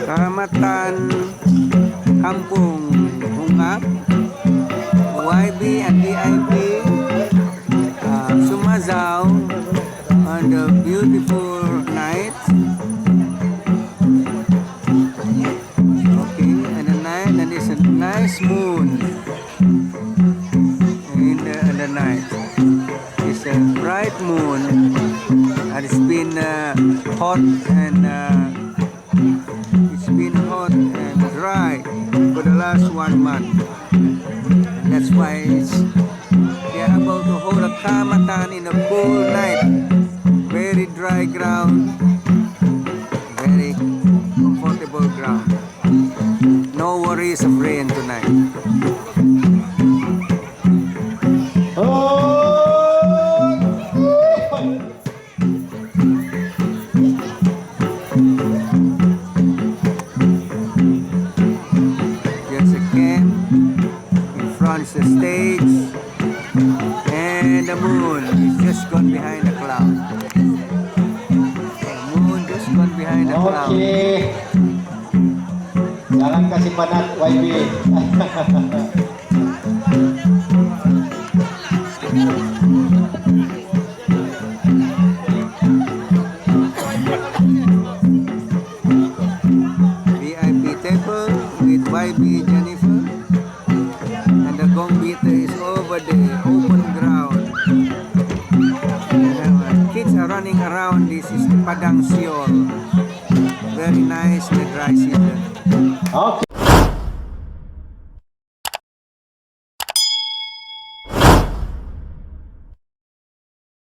Kaamatan, Kampung Hungab, YB and VIP, Sumazau on the beautiful night. Okay, and the night, and it's a nice moon in the night. It's a bright moon, and it's been hot and dry for the last 1 month. That's why they are about to hold a Kaamatan in a cool night. Very dry ground, very comfortable ground. No worries of rain tonight. There's a camp in front of the stage, and the moon is just gone behind the cloud. The moon just gone behind the cloud. Okay. Jangan kasih panat YB. VIP table with YB Jennifer, and the gong beater is over the open ground. Kids are running around. This is the Padang Siol. Very nice in the dry season. Okay.